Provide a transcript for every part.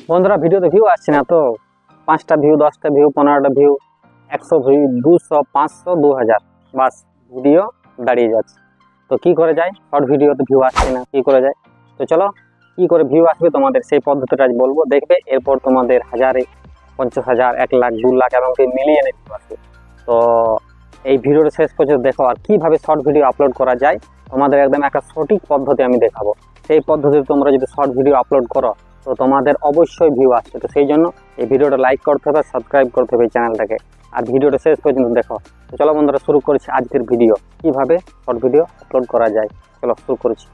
বন্ধুরা ভিডিওতে ভিউ আসছে না তো, 5টা ভিউ, 10টা ভিউ, 15টা ভিউ, 100 ভিউ, 200, 500, 2000, বাস ভিডিও দাঁড়িয়ে যাচ্ছে। তো কি করে যায়? শর্ট ভিডিওতে ভিউ আসছে না, কি করে যায়? তো চলো কি করে ভিউ আসবে তোমাদের সেই পদ্ধতিটা আজ বলবো, দেখবে এরপর তোমাদের হাজারে, 50,000, 1 লাখ, 2 লাখ এবং মিলিয়নে ভিউ আসবে। তো এই ভিডিওটা শেষ পর্যন্ত দেখো, আর কিভাবে শর্ট ভিডিও আপলোড করা যায় তোমাদের একদম একটা সঠিক পদ্ধতি আমি দেখাবো। সেই পদ্ধতিতে তোমরা যদি শর্ট ভিডিও আপলোড করো তো তোমাদের অবশ্যই ভিউ আসবে। তো সেই জন্য এই ভিডিওটা লাইক করতে হবে, সাবস্ক্রাইব করতে হবে এই চ্যানেলটাকে, আর ভিডিওটা শেষ পর্যন্ত দেখো। তো চলো বন্ধুরা শুরু করছি আজকের ভিডিও, কিভাবে শর্ট ভিডিও আপলোড করা যায়। চলো শুরু করছি।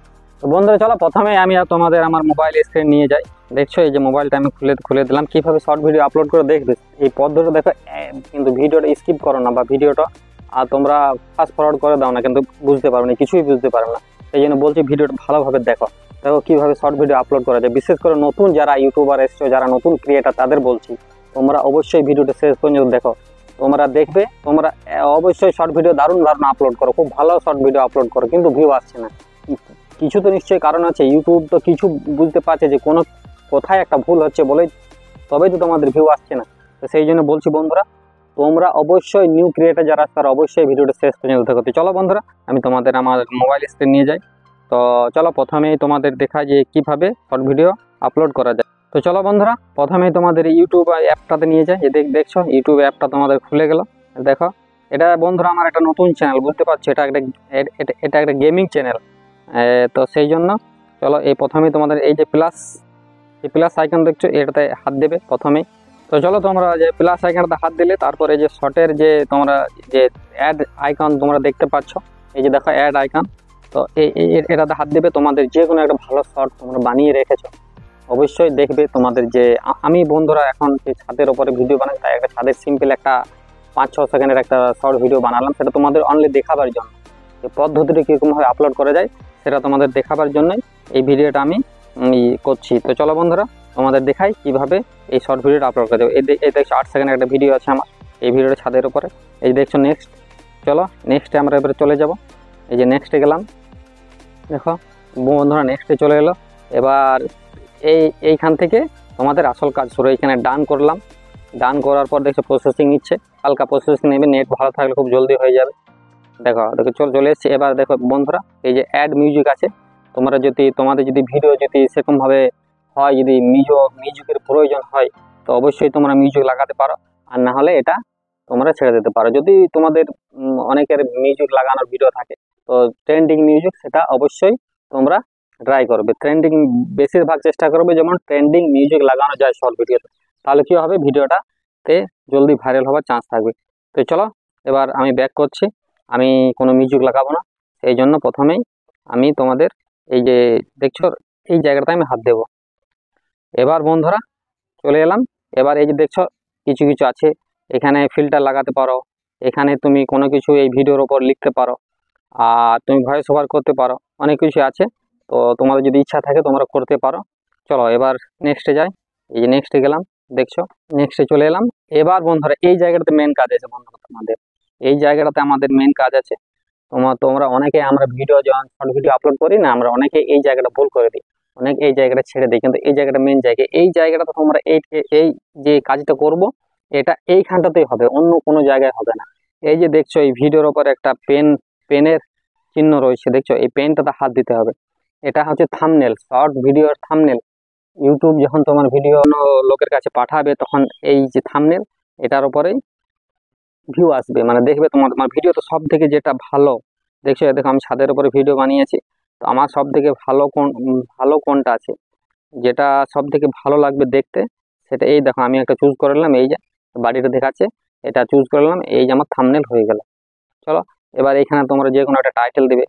তো বন্ধুরা চলো প্রথমে আমি তোমাদের আমার মোবাইল স্ক্রিন নিয়ে যাই। দেখছো এই যে মোবাইলটা আমি খুলে দিলাম। কিভাবে শর্ট ভিডিও আপলোড করে দেখবে এই পদ্ধতিটা দেখো, কিন্তু ভিডিওটা স্কিপ করো না, বা ভিডিওটা আর তোমরা ফাস্ট ফরওয়ার্ড করে দাও না, কিন্তু বুঝতে পারবে না, কিছুই বুঝতে পারবে না। সেই জন্য বলছি ভিডিওটা ভালোভাবে দেখো। দেখো কিভাবে শর্ট ভিডিও আপলোড করা যায়, বিশেষ করে নতুন যারা ইউটিউবার এসছো, যারা নতুন ক্রিয়েটার, তাদের বলছি তোমরা অবশ্যই ভিডিওটা শেষ পর্যন্ত দেখো। তোমরা দেখবে, তোমরা অবশ্যই শর্ট ভিডিও দারুণ আপলোড করো, খুব ভালো শর্ট ভিডিও আপলোড করো, কিন্তু ভিউ আসছে না। কিছু তো নিশ্চয়ই কারণ আছে, ইউটিউব তো কিছু বুঝতে পারছে যে কোনো কোথায় একটা ভুল হচ্ছে বলে তবেই তো তোমাদের ভিউ আসছে না। তো সেই জন্য বলছি বন্ধুরা, তোমরা অবশ্যই নিউ ক্রিয়েটার যারা তারা অবশ্যই ভিডিওটা শেষ পর্যন্ত দেখো। চলো বন্ধুরা আমি তোমাদের আমার মোবাইল স্ক্রিন নিয়ে যাই। তো চলো প্রথমেই তোমাদের দেখায় যে কিভাবে শর্ট ভিডিও আপলোড করা যায়। তো চলো বন্ধুরা প্রথমেই তোমাদের ইউটিউব অ্যাপটাতে নিয়ে যাই। দেখছো ইউটিউব অ্যাপটা তোমাদের খুলে গেল। দেখো এটা বন্ধুরা আমার একটা নতুন চ্যানেল, বুঝতে পারছো এটা একটা গেমিং চ্যানেল। তো সেই জন্য চলো এই প্রথমেই তোমাদের এই যে প্লাস আইকন দেখছো, এটাতে হাত দেবে প্রথমেই। তো চলো তোমরা যে প্লাস আইকনটাতে হাত দিলে তারপরে যে শর্টের যে তোমরা যে অ্যাড আইকন তোমরা দেখতে পাচ্ছ, এই যে দেখো অ্যাড আইকন, তো এটাতে হাত দেবে। তোমাদের যে কোনো একটা ভালো শর্ট তোমরা বানিয়ে রেখেছো অবশ্যই দেখবে তোমাদের যে আমি বন্ধুরা এখন যে ছাদের ওপরে ভিডিও বানাই, তাই একটা ছাদের সিম্পল একটা 5-6 সেকেন্ডের একটা শর্ট ভিডিও বানালাম, সেটা তোমাদের অনলি দেখাবার জন্য। এই পদ্ধতিটা কীরকমভাবে আপলোড করা যায় সেটা তোমাদের দেখাবার জন্যই এই ভিডিওটা আমি করছি। তো চলো বন্ধুরা তোমাদের দেখাই কিভাবে এই শর্ট ভিডিওটা আপলোড করা যাবে। এই দেখছো 8 সেকেন্ডের একটা ভিডিও আছে আমার এই ভিডিওটা ছাদের উপরে। এই দেখছো নেক্সট, চলো নেক্সটে আমরা এবারে চলে যাব। এই যে নেক্সটে গেলাম, দেখো বন্ধুরা নেক্সটে চলে এলো। এবার এইখান থেকে তোমাদের আসল কাজ শুরু। এইখানে ডান করলাম, ডান করার পর দেখছো প্রসেসিং নিচ্ছে, হালকা প্রসেসিং নেবে, নেট ভালো থাকলে খুব জলদি হয়ে যাবে। দেখো চলে এসছে। এবার দেখো বন্ধুরা এই যে অ্যাড মিউজিক আছে, তোমাদের যদি ভিডিও যদি সেরকমভাবে হয়, যদি মিউজিকের প্রয়োজন হয় তো অবশ্যই তোমরা মিউজিক লাগাতে পারো, আর না হলে এটা তোমরা ছেড়ে দিতে পারো। যদি তোমাদের অনেকের মিউজিক লাগানোর ভিডিও থাকে তো ট্রেন্ডিং মিউজিক সেটা অবশ্যই তোমরা ট্রাই করবে। ট্রেন্ডিং বেশিরভাগ চেষ্টা করবে যেমন ট্রেন্ডিং মিউজিক লাগানো যায় শর্ট ভিডিওতে, তাহলে কি হবে ভিডিওটাতে জলদি ভাইরাল হওয়ার চান্স থাকবে। তো চলো এবার আমি ব্যাক করছি, আমি কোনো মিউজিক লাগাবো না। এই জন্য প্রথমেই আমি তোমাদের এই যে দেখছো এই জায়গাটাতে আমি হাত দেব। এবার বন্ধুরা চলে এলাম। এবার এই যে দেখছো কিছু আছে, এখানে ফিল্টার লাগাতে পারো, এখানে তুমি কোনো কিছু এই ভিডিওর ওপর লিখতে পারো, আর তুমি ভয়েস ওভার করতে পারো, অনেক কিছু আছে। তো তোমাদের যদি ইচ্ছা থাকে তোমরা করতে পারো। চলো এবার নেক্সটে যাই। এই যে নেক্সটে গেলাম, দেখছো নেক্সটে চলে এলাম। এবার বন্ধুরা এই জায়গাটাতে মেন কাজ আছে বন্ধুরা, তোমাদের এই জায়গাটাতে আমাদের মেন কাজ আছে। তোমরা অনেকে আমরা ভিডিও যখন শর্ট ভিডিও আপলোড করি না, আমরা অনেকে এই জায়গাটা ভুল করে দিই, অনেক এই জায়গাটা ছেড়ে দিই, কিন্তু এই জায়গাটা মেন জায়গা। এই জায়গাটাতে তোমরা এই যে কাজটা করব এটা এইখানটাতেই হবে, অন্য কোনো জায়গায় হবে না। এই যে দেখছো এই ভিডিওর ওপর একটা পেনের চিহ্ন রয়েছে, দেখছো এই পেনটাতে হাত দিতে হবে। এটা হচ্ছে থাম্বনেল, শর্ট ভিডিওর থাম্বনেল। ইউটিউব যখন তোমার ভিডিও লোকের কাছে পাঠাবে তখন এই যে থাম্বনেল, এটার উপরেই ভিউ আসবে, মানে দেখবে তোমার ভিডিও তো সব থেকে যেটা ভালো। দেখছো দেখো আমি ছাদের উপরে ভিডিও বানিয়েছি, তো আমার সব থেকে ভালো কোনটা আছে, যেটা সব থেকে ভালো লাগবে দেখতে, সেটা এই দেখো আমি একটা চুজ করে নিলাম। এই যে বাড়িটা দেখাচ্ছে, এটা চুজ করলাম, এই যে আমার থাম্বনেল হয়ে গেল। চলো এবার এখানে তোমরা যে কোনো একটা টাইটেল দেবে।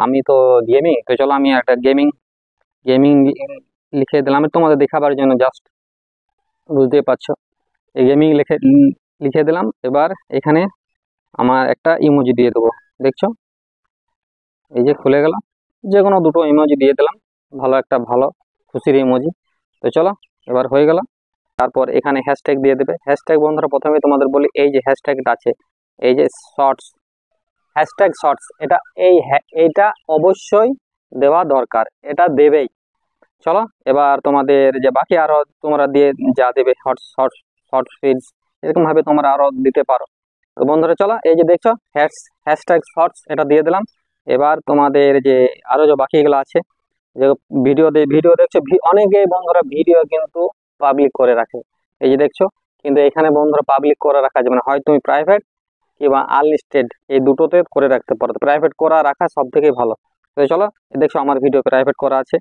আমি তো গেমিং, তো চলো আমি একটা গেমিং লিখে দিলাম তোমাদের দেখাবার জন্য, জাস্ট বুঝতেই পারছো এই গেমিং লিখে দিলাম। এবার এখানে আমার একটা ইমোজি দিয়ে দেবো, দেখছো এই যে খুলে গেল, যে কোনো দুটো ইমোজি দিয়ে দিলাম, ভালো খুশির ইমোজি। তো চলো এবার হয়ে গেল। তারপর এখানে হ্যাশট্যাগ দিয়ে দেবে। হ্যাশট্যাগ বন্ধুরা প্রথমে তোমাদের বলি, এই যে হ্যাশট্যাগটা আছে, এই যে শর্টস, হ্যাশট্যাগ শর্টস, এইটা অবশ্যই দেওয়া দরকার, এটা দেবেই। চলো এবার তোমাদের যে বাকি আরো তোমরা দিয়ে যা দেবে শর্ট ফিডস এরকম ভাবে তোমরা আরো দিতে পারো। তো বন্ধুরা চলো এই যে দেখছো হ্যাশট্যাগ শর্টস এটা দিয়ে দিলাম। এবার তোমাদের যে আরো যে বাকিগুলো আছে যে ভিডিও দেখছো অনেকেই বন্ধুরা ভিডিও কিন্তু পাবলিক করে রাখে, এই যে দেখছো। কিন্তু এখানে বন্ধুরা পাবলিক করে রাখা যাবে না, হয় তুমি প্রাইভেট কিংবা আনলিস্টেড এই দুটোতে করে রাখতে পারো। প্রাইভেট করা রাখা সব থেকে ভালো। তো চলো দেখছো আমার ভিডিও প্রাইভেট করা আছে।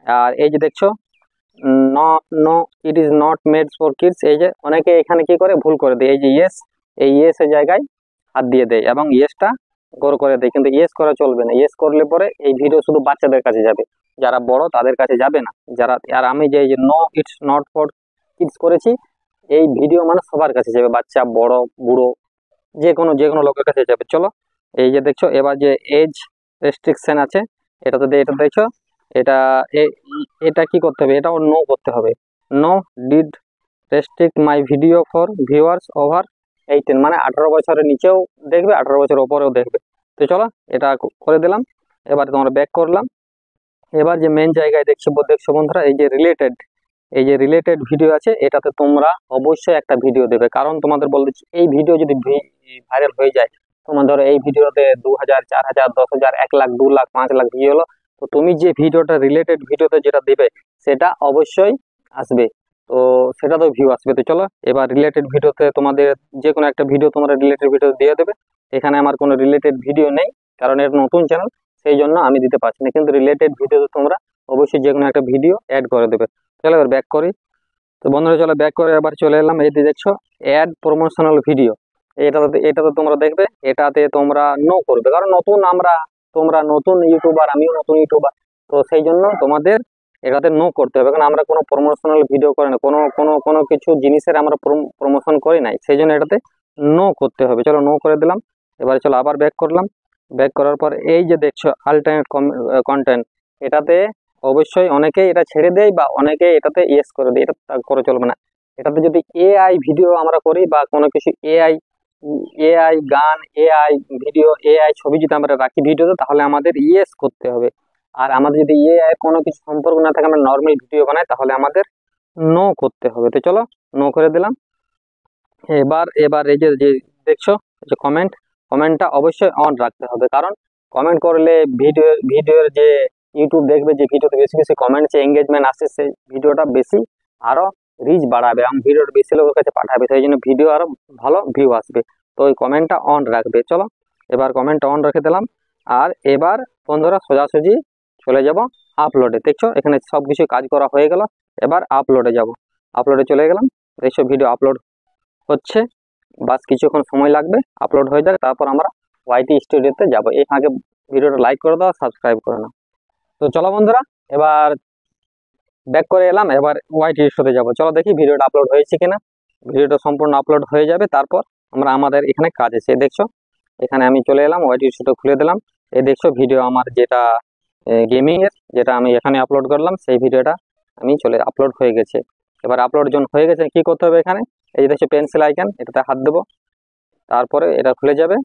আর এই যে দেখছো no no it is not made for kids, এই যে অনেকে এখানে কি করে ভুল করে দেয়, এই যে ইয়েস, এই ইয়েস এর জায়গায় হাত দিয়ে দেয় এবং ইয়েসটা গোল করে দেয়, কিন্তু ইয়েস করা চলবে না। ইয়েস করলে পরে এই ভিডিও শুধু বাচ্চাদের কাছে যাবে, যারা বড় তাদের কাছে যাবে না। যারা আর আমি যে no it's not for kids করেছি, এই ভিডিও মানে সবার কাছে যাবে, বাচ্চা বড় বুড়ো যে কোনো লোকের কাছে যাবে। চলো এই যে দেখছো এবার যে এজ রেস্ট্রিকশন আছে এটাতে এটা দেখছো, এটা এটা কি করতে হবে, এটাও নো করতে হবে। No did restrict my video for viewers over 18, মানে 18 বছরের নিচেও দেখবে, 18 বছর ওপরেও দেখবে। তো চলো এটা করে দিলাম। এবার তোমরা ব্যাক করলাম। এবার যে মেন জায়গায় দেখছো বন্ধুরা, এই যে রিলেটেড ভিডিও আছে, এটাতে তোমরা অবশ্যই একটা ভিডিও দেবে। কারণ তোমাদের বলতে এই ভিডিও যদি ভাইরাল হয়ে যায়, তোমার ধরো এই ভিডিওতে 2000, 4000, 10,000, 1 লাখ, 2 লাখ, 5 লাখ ভিউ হলো, তো তুমি যে ভিডিওটা রিলেটেড ভিডিওতে যেটা দেবে সেটা অবশ্যই আসবে, তো সেটা তো ভিউ আসবে। তো চলো এবার রিলেটেড ভিডিওতে তোমাদের যে কোনো একটা ভিডিও তোমরা রিলেটেড ভিডিও দিয়ে দেবে। এখানে আমার কোনো রিলেটেড ভিডিও নেই, কারণ এর নতুন চ্যানেল, সেই জন্য আমি দিতে পারছি না। কিন্তু রিলেটেড ভিডিওতে তোমরা অবশ্যই যে কোনো একটা ভিডিও অ্যাড করে দেবে। চলো এবার ব্যাক করি। তো বন্ধুরা চলো ব্যাক করে এবার চলে এলাম, এই যে দেখছো অ্যাড প্রমোশনাল ভিডিও, এটাতে তোমরা দেখবে, এটাতে তোমরা নো করবে। কারণ তোমরা নতুন ইউটিউবার, আমিও নতুন ইউটিউবার, তো সেই জন্য তোমাদের এটাতে নো করতে হবে। কারণ আমরা কোনো প্রমোশনাল ভিডিও করি না, কোনো কোনো কোনো কিছু জিনিসের আমরা প্রমোশন করি নাই, সেই জন্য এটাতে নো করতে হবে। চলো নো করে দিলাম। এবারে চলো আবার ব্যাক করলাম। ব্যাক করার পর এই যে দেখছো অল্টারনেট কন্টেন্ট, এটাতে অবশ্যই অনেকেই এটা ছেড়ে দেয় বা অনেকে এটাতে ইয়েস করে দেয়, এটা করে চলবে না। এটাতে যদি এআই ভিডিও আমরা করি বা কোনো কিছু এআই গান, এআই ভিডিও, এআই ছবি যদি আমরা রাখি ভিডিওতে, তাহলে আমাদের ইয়েস করতে হবে। আর আমাদের যদি এআই কোনো কিছু সম্পর্ক না থাকে, আমরা নর্মাল ভিডিও বানাই, তাহলে আমাদের নো করতে হবে। তো চলো নো করে দিলাম। এবার এই যে দেখছো যে কমেন্টটা অবশ্যই অন রাখতে হবে। কারণ কমেন্ট করলে ভিডিওর যে ইউটিউব দেখবে যে ভিডিওতে বেশি বেশি কমেন্ট, যে এঙ্গেজমেন্ট আসছে, সেই ভিডিওটা বেশি আরো রিচ বাড়াবে এবং ভিডিওটা বেশি লোকের কাছে পাঠাবে, সেই জন্য ভিডিও আরো ভালো ভিউ আসবে। তো ওই কমেন্টটা অন রাখবে। চলো এবার কমেন্টটা অন রেখে দিলাম। আর এবার বন্ধুরা সোজাসুজি চলে যাব আপলোডে। দেখছো এখানে সবকিছু কাজ করা হয়ে গেল। এবার আপলোডে যাব, আপলোডে চলে গেলাম। দেখছো ভিডিও আপলোড হচ্ছে, বাস কিছুক্ষণ সময় লাগবে, আপলোড হয়ে যাবে, তারপর আমরা ওয়াইটি স্টুডিওতে যাব। এই ফাঁকে ভিডিওটা লাইক করে দাও, সাবস্ক্রাইব করে নাও। তো চলো বন্ধুরা এবার ব্যাক করে এলাম, এবার ওয়াইটি স্টুডিওতে যাব। চলো দেখি ভিডিওটা আপলোড হয়েছে কিনা। ভিডিওটা সম্পূর্ণ আপলোড হয়ে যাবে, তারপর আমাদের এখানে কাজ আছে। দেখছো এখানে আমি চলে এলাম, ওয়াইটি স্টুডিও খুলে দিলাম। এই দেখছো ভিডিও আমার যেটা গেমিং এর, যেটা আমি এখানে আপলোড করলাম, সেই ভিডিওটা আমি আপলোড হয়ে গেছে। এবার আপলোড যখন হয়ে গেছে কি করতে হবে, এখানে এই যে দেখছো পেন্সিল আইকন, এটাতে হাত দেবো, তারপরে এটা খুলে যাবে।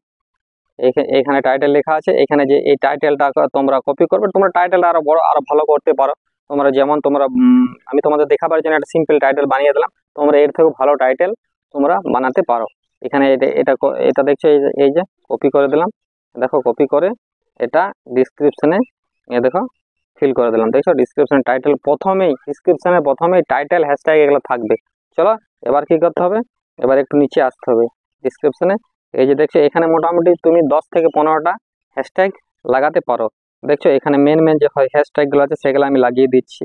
এখানে টাইটেল লেখা আছে, এখানে যে এই টাইটেলটা তোমরা কপি করবে। তোমরা টাইটেলটা আরো বড় আরো ভালো করতে পারো। তোমরা যেমন আমি তোমাদের দেখাবার জন্য একটা সিম্পল টাইটেল বানিয়ে দিলাম, তোমরা এর থেকেও ভালো টাইটেল তোমরা বানাতে পারো। এখানে এটা দেখছো এই যে কপি করে দিলাম, দেখো কপি করে এটা ডিসক্রিপশনে দেখো ফিল করে দিলাম। দেখছো ডিসক্রিপশন টাইটেল ডিসক্রিপশনের প্রথমেই টাইটেল হ্যাশট্যাগ এগুলো থাকবে। চলো এবার কি করতে হবে, এবার একটু নিচে আসতে হবে ডিসক্রিপশনে। এই যে দেখছো এখানে মোটামুটি তুমি 10 থেকে 15টা হ্যাশট্যাগ লাগাতে পারো। দেখছো এখানে মেন যে হ্যাশট্যাগ গুলো আছে সেগুলো আমি লাগিয়ে দিচ্ছি।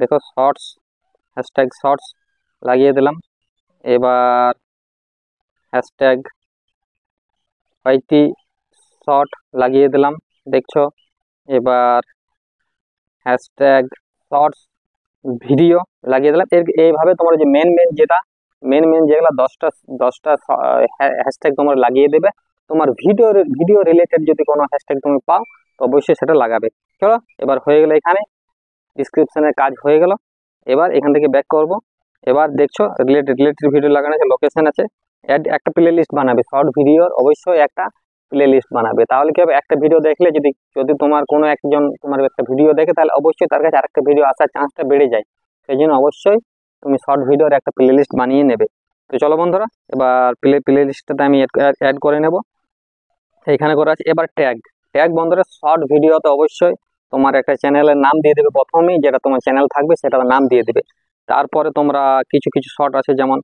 দেখো হ্যাশট্যাগ শর্টস লাগিয়ে দিলাম। এবার হ্যাশট্যাগ ওয়াইটি শর্ট লাগিয়ে দিলাম। দেখছো এবার হ্যাশট্যাগ শর্টস ভিডিও লাগিয়ে দিলাম। এইভাবে তোমার যে মেন যেগুলা 10টা হ্যাশট্যাগ তোমরা লাগিয়ে দেবে। তোমার ভিডিও রিলেটেড যদি কোনো হ্যাশট্যাগ তুমি পাও, তো অবশ্যই সেটা লাগাবে। চলো এবার হয়ে গেল, এখানে ডিসক্রিপশনের কাজ হয়ে গেল। এবার এখান থেকে ব্যাক করব। এবার দেখছো রিলেটেড ভিডিও লাগানো আছে, লোকেশন আছে, একটা প্লে লিস্ট বানাবে শর্ট ভিডিওর, অবশ্যই একটা প্লে লিস্ট বানাবে। তাহলে কি হবে, একটা ভিডিও দেখলে যদি যদি তোমার কোনো একজন তোমার একটা ভিডিও দেখে, তাহলে অবশ্যই তার কাছে আরেকটা ভিডিও আসার চান্সটা বেড়ে যায়। সেই জন্য অবশ্যই তুমি শর্ট ভিডিওর একটা প্লে লিস্ট বানিয়ে নেবে। তো চলো বন্ধুরা, এবার প্লে লিস্টটাতে আমি অ্যাড করে নেব। এইখানে করা আছে। এবার ট্যাগ ট্যাগ বন্ধুরা, শর্ট ভিডিওতে অবশ্যই তোমার একটা চ্যানেলের নাম দিয়ে দেবে প্রথমেই, যেটা তোমার চ্যানেল থাকবে সেটার নাম দিয়ে দেবে। তারপরে তোমরা কিছু কিছু শর্ট আছে, যেমন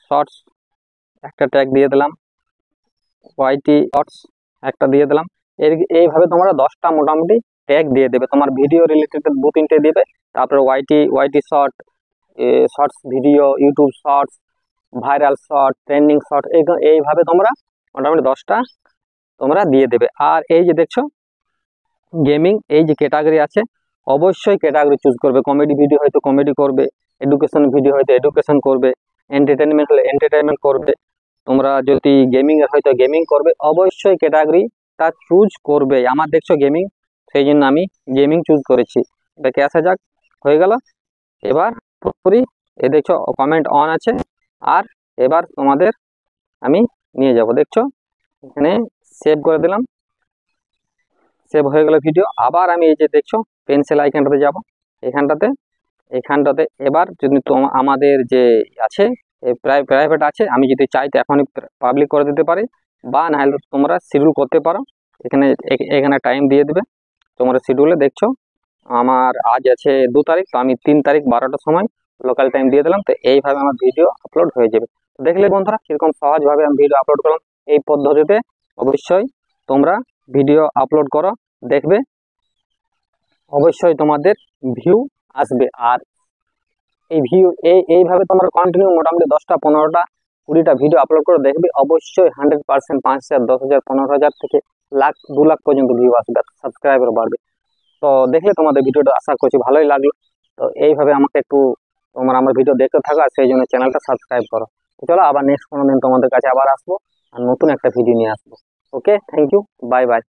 শর্টস একটা ট্যাগ দিয়ে দিলাম, ওয়াইটি শর্টস একটা দিয়ে দিলাম। এইভাবে তোমরা 10টা মোটামুটি ট্যাগ দিয়ে দেবে, তোমার ভিডিও রিলেটেড 2-3টে দেবে। তারপরে YT short, shorts video, YouTube shorts, viral short, trending short, এইভাবে তোমরা মোটামুটি 10টা তোমরা দিয়ে দেবে। আর এই যে দেখছো গেমিং, এই যে ক্যাটাগরি আছে, অবশ্যই ক্যাটাগরি চুজ করবে। কমেডি ভিডিও হয়তো কমেডি করবে, এডুকেশন ভিডিও হয়তো এডুকেশন করবে, এন্টারটেনমেন্ট হলে এন্টারটেনমেন্ট করবে, তোমরা যদি গেমিং এর হয়তো গেমিং করবে। অবশ্যই ক্যাটাগরিটা চুজ করবে। আমার দেখছো গেমিং, সেই জন্য আমি গেমিং চুজ করেছি। দেখে আসা যাক, হয়ে গেল। এবার পুরোপুরি এ দেখছো কমেন্ট অন আছে। আর এবার তোমাদের আমি নিয়ে যাব, দেখছো এখানে সেভ করে দিলাম, সেভ হয়ে গেল ভিডিও। আবার আমি এই যে দেখছো পেন্সিল আইকনটাতে যাব, এখানটাতে এবার যদি আমাদের যে আছে প্রাইভেট আছে, আমি যদি চাই তো এখনই পাবলিক করে দিতে পারি, বা নাহলে তোমরা শিডিউল করতে পারো। এখানে এখানে টাইম দিয়ে দেবে তোমরা শিডিউলে। দেখছো আমার আজ আছে 2 তারিখ, তো আমি 3 তারিখ 12টার সময় লোকাল টাইম দিয়ে দিলাম। তো এইভাবে আমার ভিডিও আপলোড হয়ে যাবে। তো দেখলে বন্ধুরা কিরকম সহজভাবে আমি ভিডিও আপলোড করলাম। এই পদ্ধতিতে অবশ্যই তোমরা ভিডিও আপলোড করো, দেখবে অবশ্যই তোমাদের ভিউ আসবে। আর এই ভিউ এইভাবে তোমরা কন্টিনিউ মোটামুটি 10টা 15টা 20টা ভিডিও আপলোড করে দেখবে, অবশ্যই 100% 5,000 10,000 15,000 থেকে লাখ 2 লাখ পর্যন্ত ভিউ আসবে, সাবস্ক্রাইবার বাড়বে। তো দেখলে তোমাদের ভিডিওটা আশা করছি ভালোই লাগলো। তো এইভাবে আমাকে একটু তোমরা আমার ভিডিও দেখতে থাকো, আর সেই জন্য চ্যানেলটা সাবস্ক্রাইব করো। তো চলো আবার নেক্সট কোনো দিন তোমাদের কাছে আবার আসবো আর নতুন একটা ভিডিও নিয়ে আসবো। ওকে, থ্যাংক ইউ, বাই বাই।